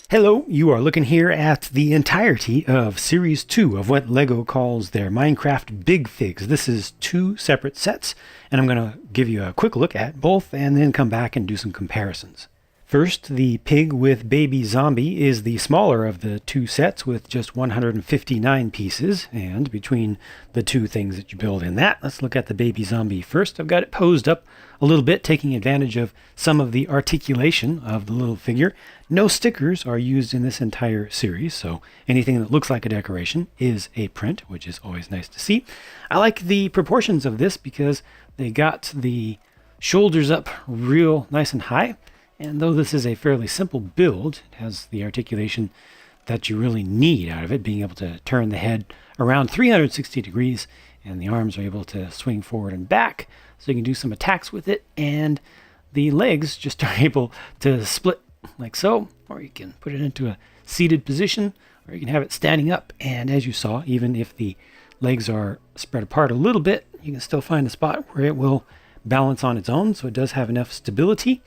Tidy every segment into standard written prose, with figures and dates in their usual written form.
Hello, you are looking here at the entirety of Series 2 of what LEGO calls their Minecraft BigFigs. This is two separate sets, and I'm going to give you a quick look at both and then come back and do some comparisons. First, the pig with baby zombie is the smaller of the two sets with just 159 pieces, and between the two things that you build in that, let's look at the baby zombie first. I've got it posed up a little bit, taking advantage of some of the articulation of the little figure. No stickers are used in this entire series, so anything that looks like a decoration is a print, which is always nice to see. I like the proportions of this because they got the shoulders up real nice and high. And though this is a fairly simple build, it has the articulation that you really need out of it, being able to turn the head around 360 degrees, and the arms are able to swing forward and back, so you can do some attacks with it, and the legs just are able to split like so, or you can put it into a seated position, or you can have it standing up, and as you saw, even if the legs are spread apart a little bit, you can still find a spot where it will balance on its own, so it does have enough stability.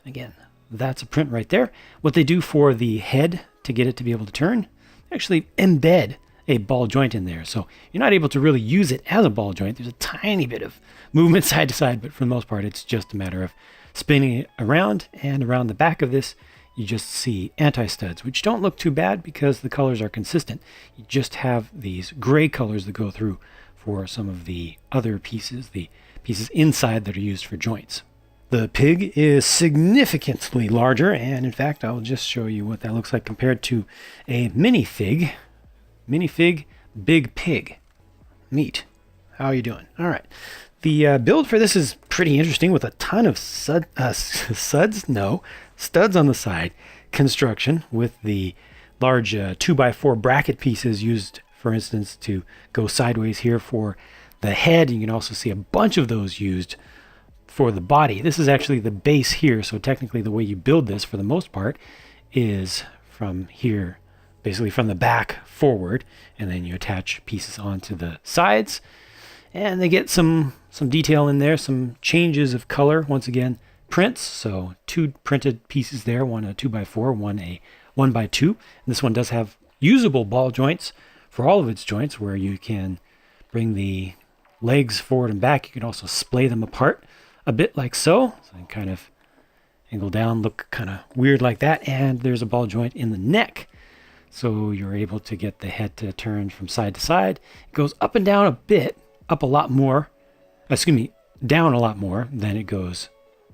Again, that's a print right there. What they do for the head to get it to be able to turn, they actually embed a ball joint in there. So you're not able to really use it as a ball joint. There's a tiny bit of movement side to side, but for the most part, it's just a matter of spinning it around. And around the back of this, you just see anti-studs, which don't look too bad because the colors are consistent. You just have these gray colors that go through for some of the other pieces, the pieces inside that are used for joints. The pig is significantly larger, and in fact, I'll just show you what that looks like compared to a minifig. Minifig, big pig. Neat. How are you doing? All right. The build for this is pretty interesting with a ton of studs on the side construction with the large 2x4 bracket pieces used, for instance, to go sideways here for the head. You can also see a bunch of those used for the body. This is actually the base here, so technically the way you build this for the most part is from here, basically from the back forward, and then you attach pieces onto the sides, and they get some detail in there, some changes of color. Once again, prints, so two printed pieces there, one a 2x4, one a 1x2. And this one does have usable ball joints for all of its joints, where you can bring the legs forward and back. You can also splay them apart a bit like so. So you kind of angle down, look kind of weird like that. And there's a ball joint in the neck. So you're able to get the head to turn from side to side. It goes up and down a bit, up a lot more, down a lot more than it goes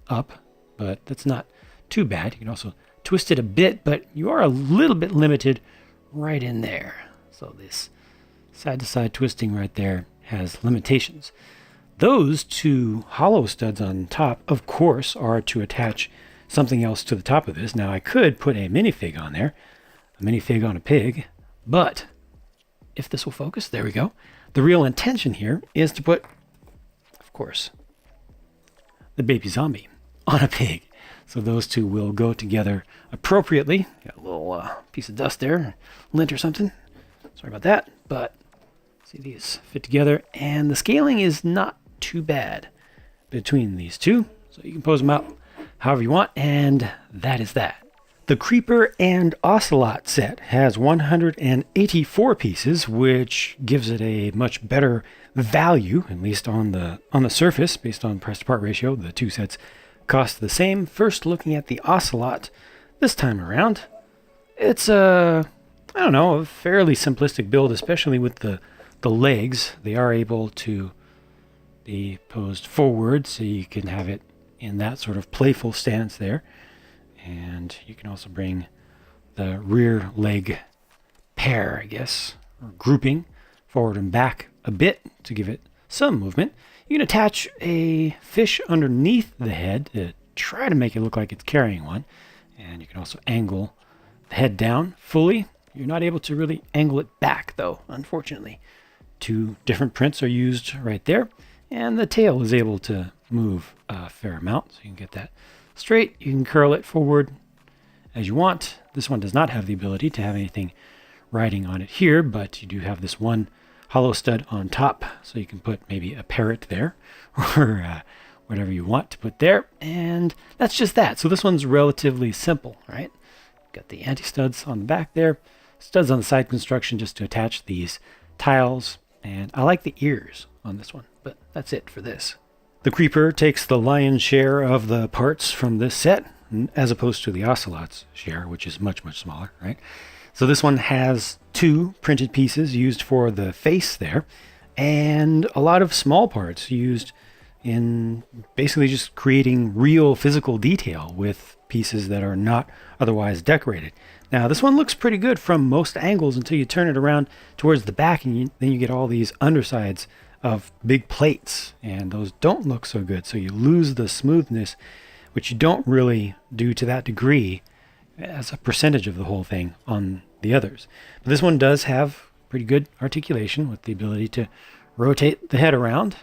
up, but that's not too bad. You can also twist it a bit, but you are a little bit limited right in there. So this side to side twisting right there has limitations. Those two hollow studs on top, of course, are to attach something else to the top of this. Now, I could put a minifig on there, a minifig on a pig, but if this will focus, there we go. The real intention here is to put, of course, the baby zombie on a pig. So those two will go together appropriately. Got a little piece of dust there, lint or something. Sorry about that, but see, these fit together, and the scaling is not too bad between these two, so you can pose them out however you want, and that is that. The Creeper and Ocelot set has 184 pieces, which gives it a much better value, at least on the surface, based on price to part ratio. The two sets cost the same. First, looking at the Ocelot this time around, it's a fairly simplistic build, especially with the legs. They are able to be posed forward, so you can have it in that sort of playful stance there. And you can also bring the rear leg pair, I guess, or grouping forward and back a bit to give it some movement. You can attach a fish underneath the head to try to make it look like it's carrying one. And you can also angle the head down fully. You're not able to really angle it back, though, unfortunately. Two different prints are used right there. And the tail is able to move a fair amount, so you can get that straight. You can curl it forward as you want. This one does not have the ability to have anything riding on it here, but you do have this one hollow stud on top, so you can put maybe a parrot there, or whatever you want to put there. And that's just that. So this one's relatively simple, right? Got the anti-studs on the back there, studs on the side construction just to attach these tiles, and I like the ears on this one, but that's it for this. The Creeper takes the lion's share of the parts from this set, as opposed to the Ocelot's share, which is much, much smaller, right? So this one has 2 printed pieces used for the face there, and a lot of small parts used in basically just creating real physical detail with pieces that are not otherwise decorated. Now this one looks pretty good from most angles until you turn it around towards the back, and then you get all these undersides of big plates, and those don't look so good, so you lose the smoothness, which you don't really do to that degree as a percentage of the whole thing on the others. But this one does have pretty good articulation with the ability to rotate the head around.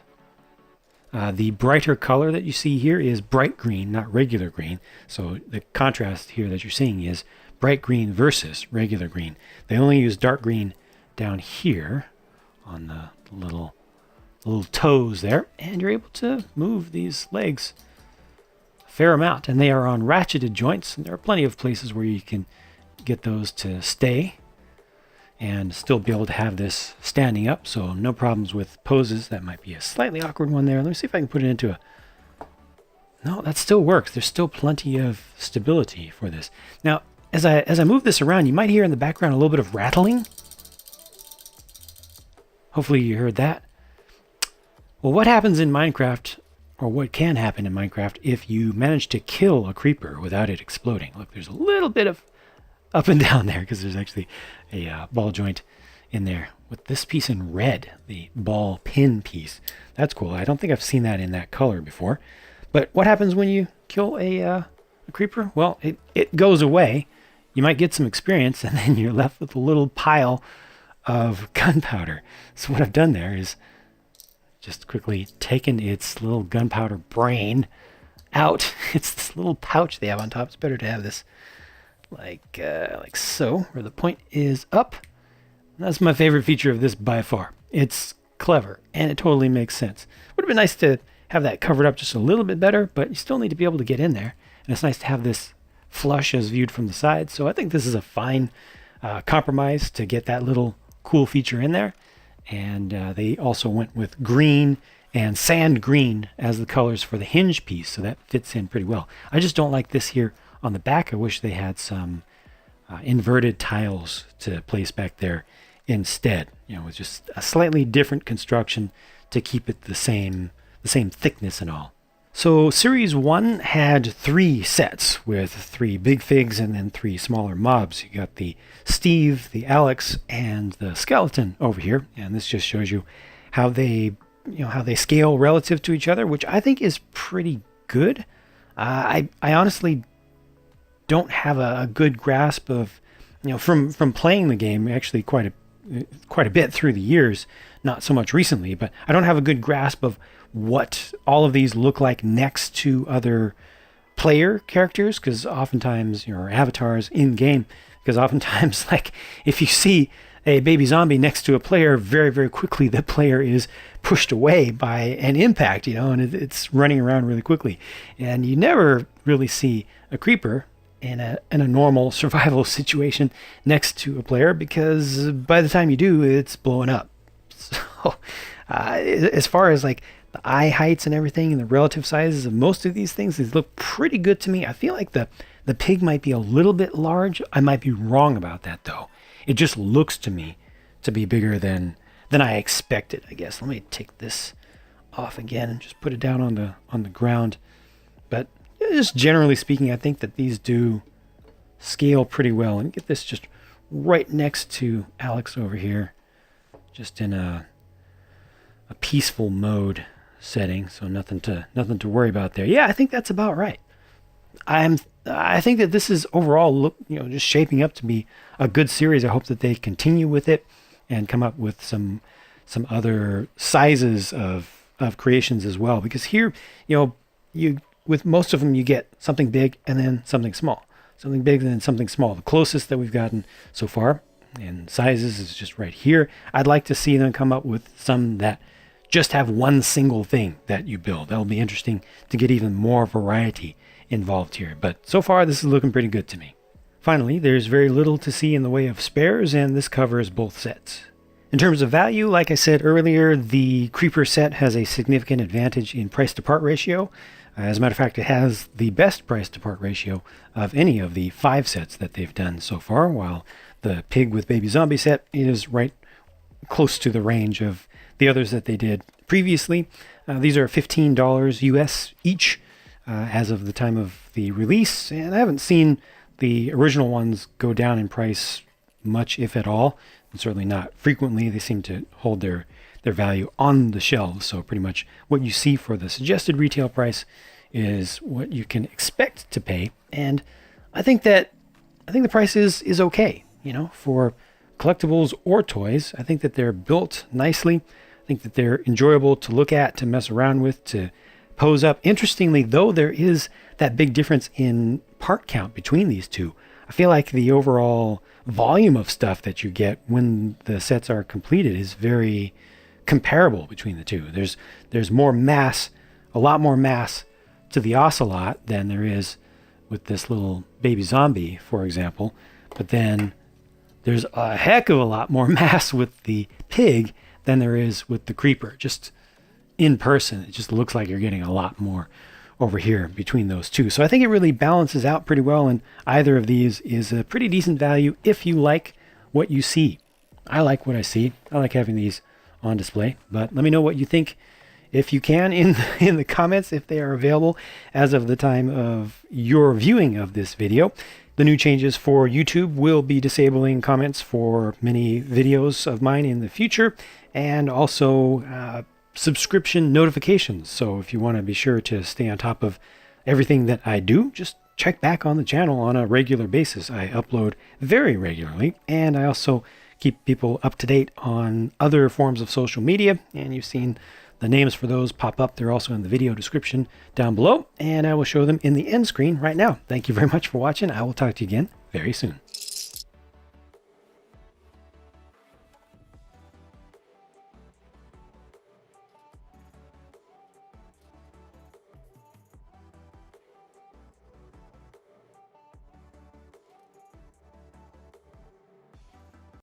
The brighter color that you see here is bright green, not regular green. So the contrast here that you're seeing is bright green versus regular green. They only use dark green down here on the little toes there, and you're able to move these legs a fair amount, and they are on ratcheted joints, and there are plenty of places where you can get those to stay and still be able to have this standing up, so no problems with poses. That might be a slightly awkward one there. Let me see if I can put it into a... No, that still works. There's still plenty of stability for this. Now, as I move this around, you might hear in the background a little bit of rattling. Hopefully you heard that. Well, what happens in Minecraft, or what can happen in Minecraft, if you manage to kill a creeper without it exploding? Look, there's a little bit of up and down there because there's actually a ball joint in there with this piece in red, the ball pin piece. That's cool. I don't think I've seen that in that color before. But what happens when you kill a creeper? Well, it goes away. You might get some experience, and then you're left with a little pile of gunpowder. So what I've done there is just quickly taken its little gunpowder brain out. It's this little pouch they have on top. It's better to have this like so, where the point is up. That's my favorite feature of this by far. It's clever, and it totally makes sense. Would have been nice to have that covered up just a little bit better, but you still need to be able to get in there. And it's nice to have this flush as viewed from the side. So I think this is a fine compromise to get that little cool feature in there. And they also went with green and sand green as the colors for the hinge piece, so that fits in pretty well. I just don't like this here on the back. I wish they had some inverted tiles to place back there instead, with just a slightly different construction to keep it the same thickness and all. So Series 1 had 3 sets with 3 big figs and then 3 smaller mobs. You got the Steve, the Alex, and the skeleton over here, and this just shows you how they scale relative to each other, which I think is pretty good. I honestly don't have a good grasp of, from playing the game actually quite a bit through the years, not so much recently, but I don't have a good grasp of what all of these look like next to other player characters, because oftentimes, or avatars in game, because oftentimes, like, if you see a baby zombie next to a player, very, very quickly the player is pushed away by an impact, and it's running around really quickly. And you never really see a creeper in a normal survival situation next to a player, because by the time you do, it's blowing up. So as far as like the eye heights and everything and the relative sizes of most of these things, these look pretty good to me. I feel like the pig might be a little bit large. I might be wrong about that though. It just looks to me to be bigger than I expected, I guess. Let me take this off again and just put it down on the ground. But just generally speaking, I think that these do scale pretty well. And get this just right next to Alex over here, just in a peaceful mode setting, so nothing to worry about there. Yeah, I think that's about right. I think that this is overall just shaping up to be a good series. I hope that they continue with it and come up with some other sizes of creations as well, because here you with most of them you get something big and then something small, something big and then something small. The closest that we've gotten so far in sizes is just right here. I'd like to see them come up with some that just have one single thing that you build. That'll be interesting to get even more variety involved here. But so far, this is looking pretty good to me. Finally, there's very little to see in the way of spares, and this covers both sets. In terms of value, like I said earlier, the Creeper set has a significant advantage in price to part ratio. As a matter of fact, it has the best price to part ratio of any of the 5 sets that they've done so far, while the Pig with Baby Zombie set is right close to the range of the others that they did previously. These are $15 US each as of the time of the release, and I haven't seen the original ones go down in price much, if at all, and certainly not frequently. They seem to hold their value on the shelves, so pretty much what you see for the suggested retail price is what you can expect to pay. And I think the price is okay, for collectibles or toys. I think that they're built nicely. I think that they're enjoyable to look at, to mess around with, to pose up. Interestingly, though, there is that big difference in part count between these two. I feel like the overall volume of stuff that you get when the sets are completed is very comparable between the two. There's more mass, a lot more mass to the Ocelot than there is with this little baby zombie, for example. But then there's a heck of a lot more mass with the Pig than there is with the Creeper. Just in person, it just looks like you're getting a lot more over here between those two. So I think it really balances out pretty well, and either of these is a pretty decent value if you like what you see. I like what I see. I like having these on display, but let me know what you think if you can in the comments, if they are available as of the time of your viewing of this video. The new changes for YouTube will be disabling comments for many videos of mine in the future, and also subscription notifications. So if you want to be sure to stay on top of everything that I do, just check back on the channel on a regular basis. I upload very regularly, and I also keep people up to date on other forms of social media, and you've seen the names for those pop up. They're also in the video description down below, and I will show them in the end screen right now. Thank you very much for watching. I will talk to you again very soon.